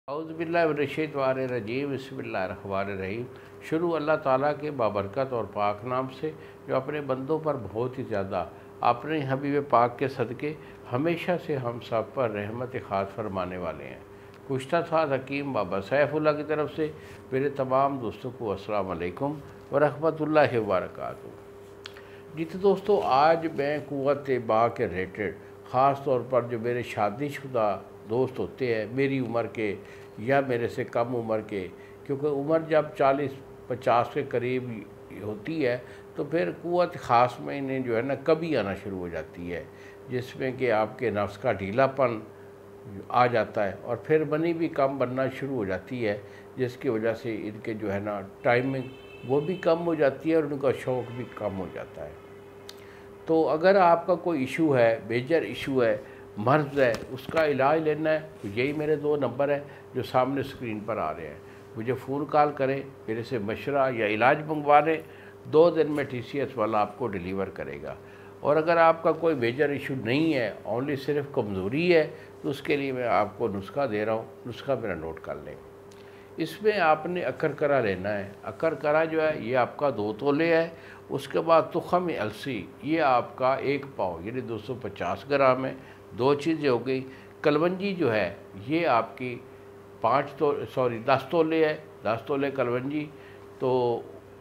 औज़ुबिल्लाहिमिनश्शैतानिर्रजीम बिस्मिल्लाहिर्रहमानिर्रहीम। शुरू अल्लाह ताला के बाबरकत और पाक नाम से जो अपने बंदों पर बहुत ही ज़्यादा अपने हबीब पाक के सदक़े हमेशा से हम सब पर रहमत ख़ास फरमाने वाले हैं। गुज़श्ता साल हकीम बाबा सैफुल्लाह की तरफ से मेरे तमाम दोस्तों को अस्सलाम वालेकुम व रहमतुल्लाहि व बरकातुहू। जी तो दोस्तों, आज मैं क़ुव्वत बा के रिलेटेड ख़ास तौर पर जो मेरे शादीशुदा दोस्त होते हैं मेरी उम्र के या मेरे से कम उम्र के, क्योंकि उम्र जब 40-50 के करीब होती है तो फिर क़ुव्वत ख़ास में इन्हें जो है ना कभी आना शुरू हो जाती है, जिसमें कि आपके नफ्स का ढीलापन आ जाता है और फिर बनी भी कम बनना शुरू हो जाती है, जिसकी वजह से इनके जो है ना टाइमिंग वो भी कम हो जाती है और उनका शौक़ भी कम हो जाता है। तो अगर आपका कोई इशू है, मेजर इशू है, मर्ज़ है, उसका इलाज लेना है तो यही मेरे 2 नंबर हैं जो सामने स्क्रीन पर आ रहे हैं। मुझे फ़ोन कॉल करें, मेरे से मशवरा या इलाज मंगवा लें, 2 दिन में TCS वाला आपको डिलीवर करेगा। और अगर आपका कोई मेजर इशू नहीं है, ओनली सिर्फ कमज़ोरी है, तो उसके लिए मैं आपको नुस्खा दे रहा हूँ, नुस्खा मेरा नोट कर लें। इसमें आपने अकरकरा लेना है। अकरकरा जो है ये आपका 2 तोले है। उसके बाद तुख़म अलसी ये आपका 1 पाव यानी 250 ग्राम है। 2 चीज़ें हो गई। कलवंजी जो है ये आपकी 10 तोले है। 10 तोले कलवंजी तो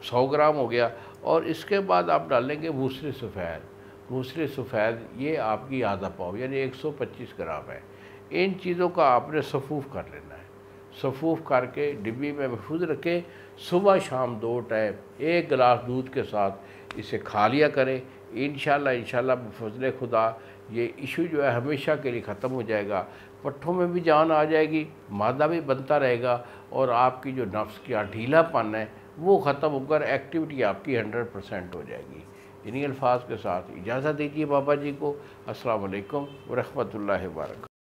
100 ग्राम हो गया। और इसके बाद आप डालेंगे मूसली सफ़ेद। मूसली सफ़ेद ये आपकी आधा पाव यानी 125 ग्राम है। इन चीज़ों का आपने सफ़ूफ़ कर लेना है। सफ़ूफ़ करके डिब्बी में महफूज रखें। सुबह शाम 2 टाइम 1 गिलास दूध के साथ इसे खा लिया करें। इंशाल्लाह बफ़ज़्ल खुदा ये इशू जो है हमेशा के लिए ख़त्म हो जाएगा। पट्ठों में भी जान आ जाएगी, मादा भी बनता रहेगा और आपकी जो नफ्स का ढीलापन है वो ख़त्म होकर एक्टिविटी आपकी 100% हो जाएगी। इन्हीं अल्फाज के साथ इजाज़त दीजिए बाबा जी को। अस्सलाम वालेकुम व रहमतुल्लाहि व बरकातहू।